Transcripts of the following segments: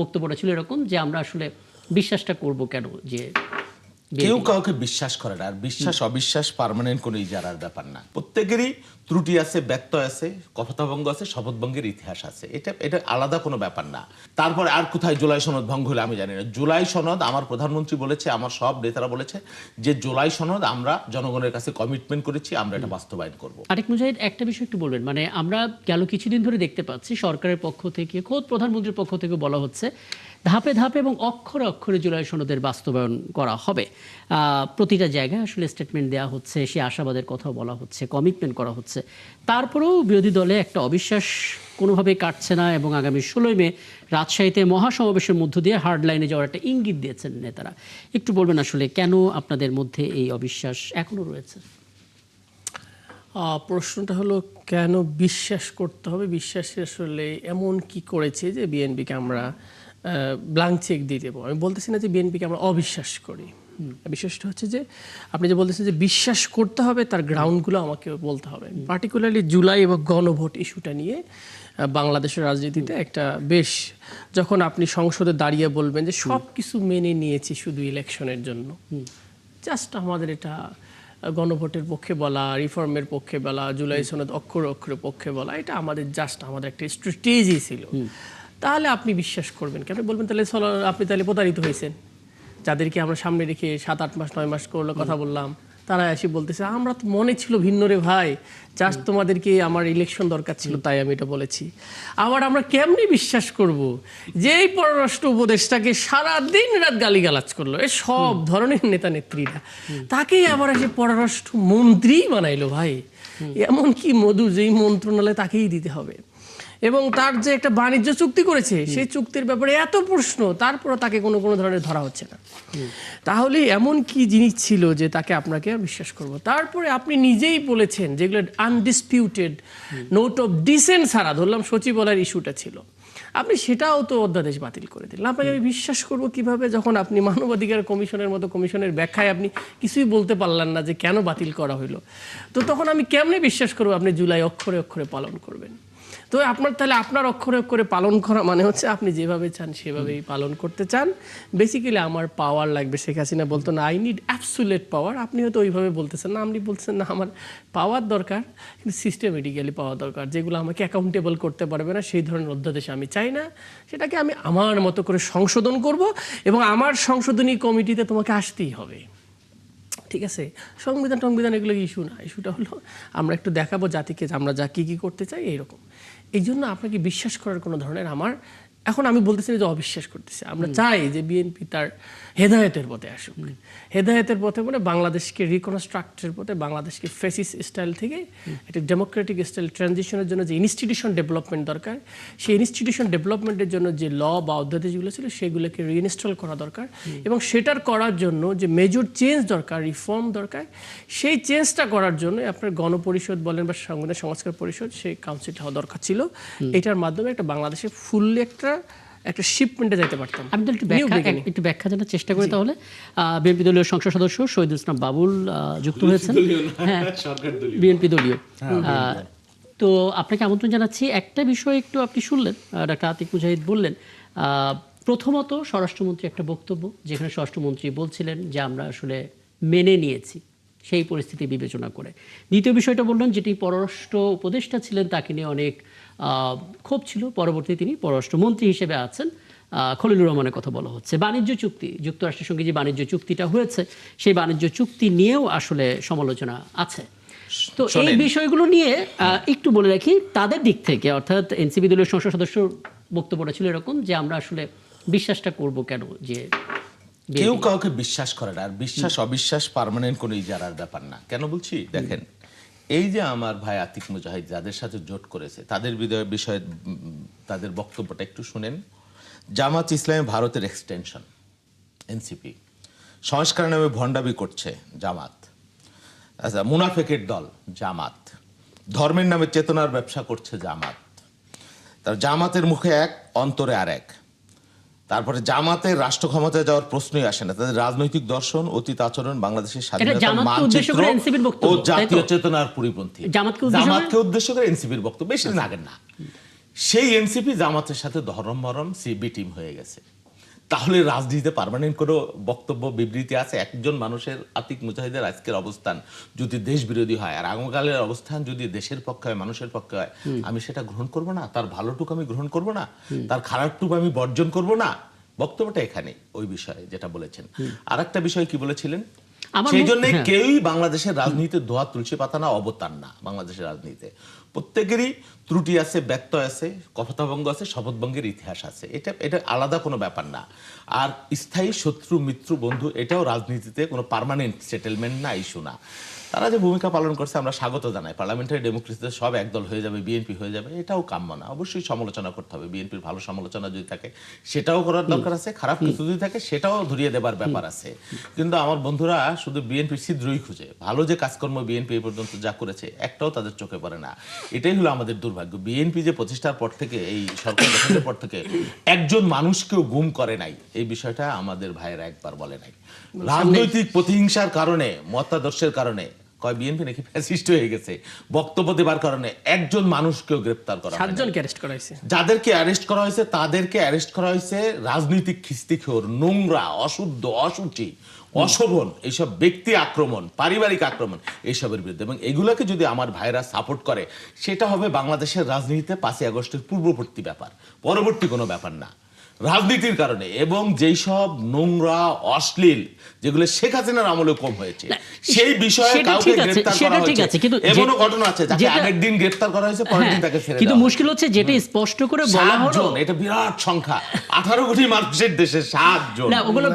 বক্তব্যটা ছিল এরকম যে আমরা আসলে বিশ্বাসটা করব কেন যে কেউ কাউকে বিশ্বাস করে না। আর বিশ্বাস অবিশ্বাস পার্মানেন্ট কোনো ইজারার ব্যাপার না। প্রত্যেকেরই ত্রুটি আছে, ব্যত্যয় আছে, কথাভঙ্গ আছে, শপথভঙ্গের ইতিহাস আছে। এটা আলাদা কোনো ব্যাপার না। তারপরে আর কোথায় জুলাই সনদ ভঙ্গ হলে আমি জানি না। জুলাই সনদ আমার প্রধানমন্ত্রী বলেছে, আমার সব নেতারা বলেছে যে জুলাই সনদ আমরা জনগণের কাছে কমিটমেন্ট করেছি, আমরা এটা বাস্তবায়ন করব। আরেক মুজাহিদ, একটা বিষয় একটু বলবেন, মানে আমরা গেল কিছুদিন ধরে দেখতে পাচ্ছি সরকারের পক্ষ থেকে, খোদ প্রধানমন্ত্রীর পক্ষ থেকে বলা হচ্ছে ধাপে ধাপে এবং অক্ষরে অক্ষরে জুলাই সনদের বাস্তবায়ন করা হবে। প্রতিটা জায়গায় আসলে স্টেটমেন্ট দেওয়া হচ্ছে, সে আশাবাদের কথাও বলা হচ্ছে, কমিটমেন্ট করা হচ্ছে। তারপরেও বিরোধী দলে একটা অবিশ্বাস কোনোভাবেই কাটছে না এবং আগামী 16 মে রাজশাহীতে মহাসমাবেশের মধ্য দিয়ে হার্ড লাইনে যাওয়ার একটা ইঙ্গিত দিয়েছেন নেতারা। একটু বলবেন আসলে কেন আপনাদের মধ্যে এই অবিশ্বাস এখনো রয়েছে? প্রশ্নটা হলো কেন বিশ্বাস করতে হবে? বিশ্বাসে আসলে এমন কি করেছে যে বিএনপিকে আমরা ব্ল্যাঙ্ক চেক দিয়ে দেবো? আমি বলতেছি না যে বিএনপিকে আমরা অবিশ্বাস করি। বিশ্বাসটা হচ্ছে যে আপনি যে বলতেছেন যে বিশ্বাস করতে হবে, তার গ্রাউন্ডগুলো আমাকে বলতে হবে। পার্টিকুলারলি জুলাই এবং গণভোট ইস্যুটা নিয়ে বাংলাদেশের রাজনীতিতে একটা বেশ, যখন আপনি সংসদে দাঁড়িয়ে বলবেন যে সব কিছু মেনে নিয়েছি শুধু ইলেকশনের জন্য, জাস্ট আমাদের এটা গণভোটের পক্ষে বলা, রিফর্মের পক্ষে বলা, জুলাই সনদ অক্ষরে অক্ষরে পক্ষে বলা, এটা আমাদের জাস্ট আমাদের একটা স্ট্র্যাটেজি ছিল। তাহলে আপনি বিশ্বাস করবেন কেন? বলবেন তাহলে আপনি তাহলে প্রতারিত হয়েছেন। যাদেরকে আমরা সামনে রেখে 7-8 মাস 9 মাস করলো কথা বললাম, তারা এসে বলতেছে আমরা তো মনে ছিল ভিন্ন রে ভাই, জাস্ট তোমাদেরকে আমার ইলেকশন দরকার ছিল তাই আমি এটা বলেছি। আবার আমরা কেমনি বিশ্বাস করব যে এই পররাষ্ট্র উপদেষ্টাকে সারাদিন রাত গালিগালাজ করলো এ সব ধরনের নেতা নেত্রীরা, তাকেই আবার এসে পররাষ্ট্র মন্ত্রী বানাইলো ভাই। এমন কি মধু যেই মন্ত্রণালয় তাকেই দিতে হবে, এবং তার যে একটা বাণিজ্য চুক্তি করেছে সেই চুক্তির ব্যাপারে এত প্রশ্ন, তারপরও তাকে কোনো ধরনের ধরা হচ্ছে না। তাহলে এমন কি জিনিস ছিল যে তাকে আপনাকে বিশ্বাস করব? তারপরে আপনি নিজেই বলেছেন যেগুলো আনডিসপিউটেড নোট অফ ডিসেন্ট ছাড়া, ধরলাম সচিবালয়ের ইস্যুটা ছিল, আপনি সেটাও তো অধ্যাদেশ বাতিল করে দিলেন। আপনাকে আমি বিশ্বাস করবো কিভাবে যখন আপনি মানবাধিকার কমিশনের মতো কমিশনের ব্যাখ্যায় আপনি কিছুই বলতে পারলেন না যে কেন বাতিল করা হইলো? তো তখন আমি কেমনে বিশ্বাস করবো আপনি জুলাই অক্ষরে অক্ষরে পালন করবেন? তো তাহলে আপনার অক্ষরে অক্ষরে পালন করা মানে হচ্ছে আপনি যেভাবে চান সেভাবেই পালন করতে চান। বেসিক্যালি আমার পাওয়ার লাগবে। শেখ হাসিনা বলতো না আই নিড অ্যাবসুলেট পাওয়ার, আপনি হয়তো ওইভাবে বলতেছেন না, আপনি বলছেন না আমার পাওয়ার দরকার কিন্তু সিস্টেমেটিক্যালি পাওয়া দরকার, যেগুলো আমাকে অ্যাকাউন্টেবল করতে পারবে না সেই ধরনের অধ্যাদেশ আমি চাই না। সেটাকে আমি আমার মতো করে সংশোধন করব এবং আমার সংশোধনী কমিটিতে তোমাকে আসতেই হবে। ঠিক আছে, সংবিধান এগুলো ইস্যু না। ইস্যুটা হলো আমরা একটু দেখাবো জাতিকে আমরা যা কী করতে চাই এইরকম। এই জন্য আপনাকে বিশ্বাস করার কোনো ধরনের আমার এখন আমি বলতেছি না যে অবিশ্বাস করতেছি। আমরা চাই যে বিএনপি তার হেদায়েতের পথে আসুক। হেদায়েতের পথে মানে বাংলাদেশকে রিকনস্ট্রাক্টের পথে, বাংলাদেশকে ফেসিস স্টাইল থেকে একটা ডেমোক্রেটিক স্টাইল ট্রানজিশনের জন্য যে ইনস্টিটিউশন ডেভেলপমেন্ট দরকার, সেই ইনস্টিটিউশন ডেভেলপমেন্টের জন্য যে ল বা অধ্যাদেশগুলো ছিল সেগুলোকে রিইনস্টল করা দরকার, এবং সেটার করার জন্য যে মেজর চেঞ্জ দরকার, রিফর্ম দরকার, সেই চেঞ্জটা করার জন্য আপনার গণপরিষদ বলেন বা সংবিধান সংস্কার পরিষদ, সেই কাউন্সিলটা হওয়া দরকার ছিল। এটার মাধ্যমে একটা বাংলাদেশে ফুললি একটা শিপমেন্টে যেতে পারতাম। আমি একটু ব্যাখ্যা জানার চেষ্টা করি তাহলে। বিএনপি দলীয় সংসদ সদস্য শহীদুল ইসলাম বাবুল যুক্ত হয়েছেন। হ্যাঁ, বিএনপি দলীয়। তো আপনাকে আমন্ত্রণ জানাচ্ছি। একটা বিষয় একটু আপনি শুনলেন, ডাক্তার আতিক মুজাহিদ বললেন, প্রথমত স্বরাষ্ট্রমন্ত্রী একটা বক্তব্য যেখানে স্বরাষ্ট্রমন্ত্রী বলছিলেন যে আমরা আসলে মেনে নিয়েছি সেই পরিস্থিতি বিবেচনা করে। দ্বিতীয় বিষয়টা বললেন যেটি পররাষ্ট্র উপদেষ্টা ছিলেন তাকে নিয়ে অনেক ক্ষোভ ছিল, পরবর্তীতে তিনি পররাষ্ট্রমন্ত্রী হিসেবে আছেন। খলিলুর রহমানের কথা বলা হচ্ছে। বাণিজ্য চুক্তি, যুক্তরাষ্ট্রের সঙ্গে যে বাণিজ্য চুক্তিটা হয়েছে সেই বাণিজ্য চুক্তি নিয়েও আসলে সমালোচনা আছে। তো এই বিষয়গুলো নিয়ে একটু বলে রাখি তাদের দিক থেকে, অর্থাৎ এনসিপি দলীয় সংসদ সদস্য বক্তব্যটা ছিল এরকম যে আমরা আসলে বিশ্বাসটা করব কেন যে কেউ কাউকে বিশ্বাস করে না। আর বিশ্বাস অবিশ্বাস পার্মানেন্ট কোনো ইজারার ব্যাপার না। কেন বলছি দেখেন, এই যে আমার ভাই আতিক মুজাহিদ যাদের সাথে জোট করেছে তাদের বিষয়ে তাদের বক্তব্যটা একটু শুনেন। জামাত ইসলামী ভারতের এক্সটেনশন, এনসিপি সংস্কার নামে ভণ্ডামি করছে জামাত, আচ্ছা মুনাফেকের দল জামাত, ধর্মের নামে চেতনার ব্যবসা করছে জামাত, তার জামাতের মুখে এক অন্তরে আর এক। তারপরে জামাতের রাষ্ট্র ক্ষমতায় যাওয়ার প্রশ্নই আসে না। তাদের রাজনৈতিক দর্শন, অতীত আচরণ বাংলাদেশের স্বাধীনতার মানচিত্র ও জাতীয় চেতনার পরিপন্থী। জামাতকে উদ্দেশ্য করে এনসিপির বক্তব্য, বেশি দিন আগের না। সেই এনসিপি জামাতের সাথে ধরম মরম সিবি টিম হয়ে গেছে। তাহলে রাজনীতিতে পার্মানেন্ট কোনো বক্তব্য বিবৃতি আছে? একজন মানুষের আতিক মুজাহিদের আজকের অবস্থান যদি দেশ বিরোধী হয় আর আগামীকালের অবস্থান যদি দেশের পক্ষে হয়, মানুষের পক্ষে হয়, আমি সেটা গ্রহণ করব না? তার ভালোটুকু আমি গ্রহণ করব না? তার খারাপটুকু আমি বর্জন করব না? বক্তব্যটা এখানে ওই বিষয়ে যেটা বলেছেন। আর একটা বিষয় কি বলেছিলেন, সেই জন্য কেউই বাংলাদেশের রাজনীতিতে দোয়া তুলসী পাতা না, অবতার না। বাংলাদেশের রাজনীতিতে প্রত্যেকেরই ত্রুটি আছে, ব্যত্যয় আছে, কথাভঙ্গ আছে, শপথভঙ্গের ইতিহাস আছে। এটা আলাদা কোনো ব্যাপার না। আর স্থায়ী শত্রু মিত্র বন্ধু এটাও রাজনীতিতে কোনো পার্মানেন্ট সেটেলমেন্ট না, ইস্যু না। তারা যে ভূমিকা পালন করছে আমরা স্বাগত জানাই। পার্লামেন্টারি ডেমোক্রেসিতে সব একদল হয়ে যাবে, বিএনপি হয়ে যাবে, এটাও কাম্য না। অবশ্যই সমালোচনা করতে হবে। বিএনপির ভালো সমালোচনা যদি থাকে সেটাও করার দরকার আছে, খারাপ কিছু যদি থাকে সেটাও ধরিয়ে দেবার ব্যাপার আছে। কিন্তু আমার বন্ধুরা শুধু বিএনপির ছিদ্রই খুঁজে। ভালো যে কাজকর্ম বিএনপি এই পর্যন্ত যা করেছে একটাও তাদের চোখে পড়ে না। এটাই হলো আমাদের দুর্ভাগ্য। বিএনপি যে প্রতিষ্ঠার পর থেকে, এই সরকার গঠনের পর থেকে একজন মানুষকেও গুম করে নাই, এই বিষয়টা আমাদের ভাইয়েরা একবার বলে নাই। রাজনৈতিক প্রতিহিংসার কারণে, মতাদর্শের কারণে কয় বিএনপি নাকি ফ্যাসিস্ট হয়ে গেছে, বক্তব্য দেবার কারণে একজন মানুষকেও গ্রেফতার করা হয়নি। 7 জনকে অ্যারেস্ট করা হয়েছে। যাদেরকে অ্যারেস্ট করা হয়েছে তাদেরকে অ্যারেস্ট করা হয়েছে রাজনৈতিক খিস্তিখোর, নোংরা, অশুদ্ধ, অশুচি, অশোভন এইসব ব্যক্তি আক্রমণ, পারিবারিক আক্রমণ এইসবের বিরুদ্ধে। এবং এগুলোকে যদি আমার ভাইরা সাপোর্ট করে সেটা হবে বাংলাদেশের রাজনীতিতে 5ই আগস্টের পূর্ববর্তী ব্যাপার, পরবর্তী কোনো ব্যাপার না। রাজনীতির কারণে এবং যেই সব নোংরা, অশ্লীল যেগুলো শেখ হাসিনার আমলে কম হয়েছে সেই বিষয়ে কাউকে গ্রেফতার করা হয়েছে। এমনও ঘটনা আছে যাকে আগের দিন গ্রেফতার করা হয়েছে, পরের দিন তাকে ছেড়ে দেওয়া। কিন্তু মুশকিল হচ্ছে যেটা স্পষ্ট করে বলা হলো, এটা বিরাট সংখ্যা, 18 কোটি মানুষের দেশে 7 জন। না, ওগুলো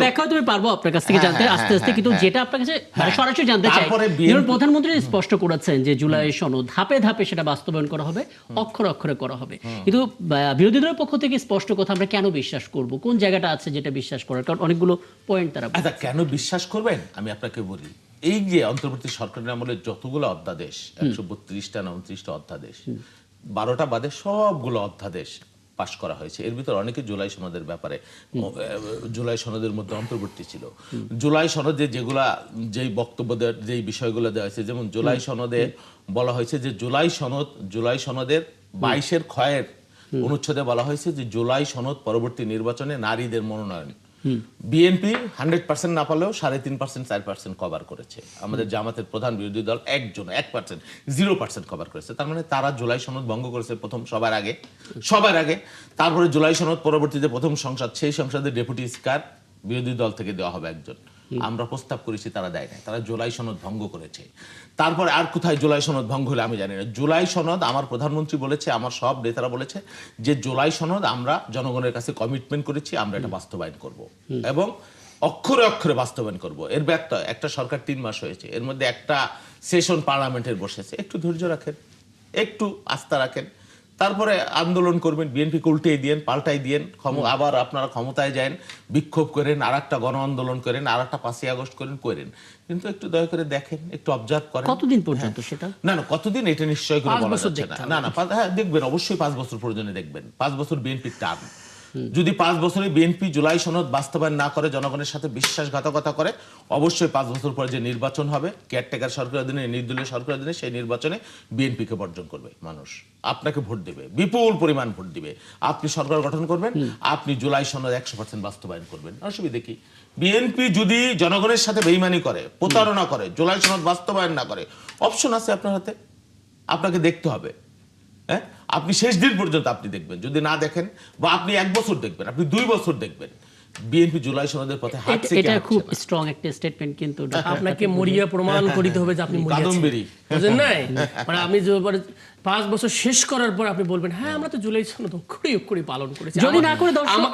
ব্যাখ্যা তুমি পারবো আপনার কাছ থেকে জানতে আস্তে আস্তে। কিন্তু যেটা আপনার কাছে সরাসরি জানতে চাই, প্রধানমন্ত্রী স্পষ্ট করেছেন যে জুলাই সনদ ধাপে ধাপে সেটা বাস্তবায়ন করা হবে, অক্ষরে অক্ষরে করা হবে। কিন্তু বিরোধী দলের পক্ষ থেকে স্পষ্ট কথা আমরা কেন বিশ্বাস করব? কোন জায়গাটা আছে যেটা বিশ্বাস করার? কারণ অনেকগুলো পয়েন্ট তারা। আচ্ছা, কেন বিশ্বাস করবেন আমি আপনাকে বলি। এই যে অন্তর্বর্তী সরকারের আমলে যতগুলো অধ্যাদেশ, 132টা না 29টা অধ্যাদেশ, 12টা বাদে সবগুলো অধ্যাদেশ পাশ করা হয়েছে। এর ভিতর অনেকে জুলাই সনদের ব্যাপারে, জুলাই সনদের মধ্যে অন্তর্বর্তী ছিল। জুলাই সনদে যেই বক্তব্য দেওয়ার, যেই বিষয়গুলো দেওয়া হয়েছে, যেমন জুলাই সনদে বলা হয়েছে যে জুলাই সনদের 22-এর ক্ষয়ের অনুচ্ছেদে বলা হয়েছে যে জুলাই সনদ পরবর্তী নির্বাচনে নারীদের মনোনয়ন বিএনপি 100% না পারলেও 3.5%, 4% কভার করেছে। আমাদের জামাতের প্রধান বিরোধী দল 1% 0% কভার করেছে। তার মানে তারা জুলাই সনদ ভঙ্গ করেছে প্রথম, সবার আগে। তারপরে জুলাই সনদ পরবর্তীতে প্রথম সংসদ, সেই সংসদের ডেপুটি স্পিকার বিরোধী দল থেকে দেওয়া হবে একজন। আমরা প্রস্তাব করেছি, তারা দেয় না। তারা জুলাই সনদ ভঙ্গ করেছে। তারপরে আর কোথায় জুলাই সনদ ভঙ্গ হলে আমি জানি না। জুলাই সনদ আমার প্রধানমন্ত্রী বলেছে, আমার সব নেতারা বলেছে যে জুলাই সনদ আমরা জনগণের কাছে কমিটমেন্ট করেছি, আমরা এটা বাস্তবায়ন করব এবং অক্ষরে অক্ষরে বাস্তবায়ন করব। এর ব্যত্যয়, একটা সরকার 3 মাস হয়েছে, এর মধ্যে একটা সেশন পার্লামেন্টের বসেছে। একটু ধৈর্য রাখেন, একটু আস্থা রাখেন, তারপরে আন্দোলন করবেন, বিএনপিকে উল্টেই দিয়েন, পাল্টাই দিয়েন, আবার আপনারা ক্ষমতায় যান, বিক্ষোভ করেন, আর একটা গণ আন্দোলন করেন, আর একটা 5ই আগস্ট করেন। কিন্তু একটু দয়া করে দেখেন, একটু অবজার্ভ করেন। কতদিন পর্যন্ত সেটা? না, কতদিন এটা নিশ্চয় করে বলা যাচ্ছে না। হ্যাঁ, দেখবেন, অবশ্যই 5 বছর প্রয়োজনে দেখবেন। 5 বছর বিএনপির টার্ম। যদি 5 বছরে বিএনপি জুলাই সনদ বাস্তবায়ন না করে, জনগণের সাথে বিশ্বাসঘাতকতা করে, অবশ্যই 5 বছর পরে যে নির্বাচন হবে, কেয়ারটেকার সরকারের অধীনে, নির্দলীয় সরকারের অধীনে, সেই নির্বাচনে বিএনপিকে বর্জন করবে মানুষ, আপনাকে ভোট দেবে, বিপুল পরিমাণ ভোট দিবে। আপনি সরকার গঠন করবেন, আপনি জুলাই সনদ 100% বাস্তবায়ন করবেন। অসুবিধা কি? বিএনপি যদি জনগণের সাথে বেইমানি করে, প্রতারণা করে, জুলাই সনদ বাস্তবায়ন না করে, অপশন আছে আপনার হাতে, আপনাকে দেখতে হবে। হ্যাঁ, আপনি শেষ দিন পর্যন্ত আপনি দেখবেন। যদি না দেখেন, বা আপনি 1 বছর দেখবেন, আপনি 2 বছর দেখবেন, বিএনপি জুলাই সনদের পথে হাঁটছে। এটা খুব স্ট্রং একটা স্টেটমেন্ট, কিন্তু আপনাকে মরিয়া প্রমাণ করিতে হবে যে আপনি কাদম্বরী, বুঝেন নাই? মানে আপনি 5 বছর শেষ করার পর আপনি বলবেন হ্যাঁ আমরা তো জুলাই সনদ অক্ষরে পালন করেছি। যদি না করে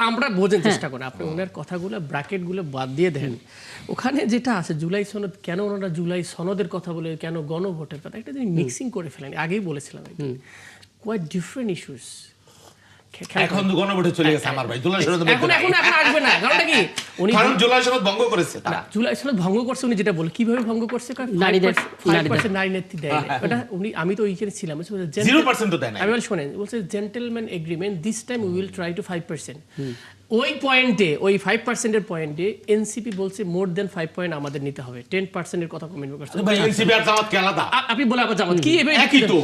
আমরা বোঝার চেষ্টা করি। আপনি ওনার কথাগুলো ব্র্যাকেটগুলো বাদ দিয়ে দেন। ওখানে যেটা আছে জুলাই সনদ, কেন ওনারা জুলাই সনদের কথা বলে, কেন গণভোটের কথা, একটা জিনিস মিক্সিং করে ফেলেন। আগেই বলেছিলাম কোয়াইট ডিফারেন্ট ইস্যুস। এখন তো গণভোটে চলে গেছে আমার ভাই, জুলাই সনদ এখন আসবে না। কারণটা কি? উনি জুলাই সনদ ভঙ্গ করেছে। জুলাই সনদ ভঙ্গ করছে, উনি যেটা বলে কিভাবে ভঙ্গ করছে, 5% নারী নেত্রী দেয় না। ওটা উনি, আমি তো ওইখানে ছিলাম, 0% দেয় না। আমি বলি শোনেন, বলছে gentleman agreement, this time we will try to 5%। ওই পয়েন্টে, ওই 5%-এর পয়েন্টে এনসিপি বলছে মোর দেন 5 পয়েন্ট আমাদের নিতে হবে। 10%-এর কথা কমেন্ট করছে। ভাই এনসিপি আর জামাত কি আলাদা? আপনি বলে আবার জামাত কি? একই তো।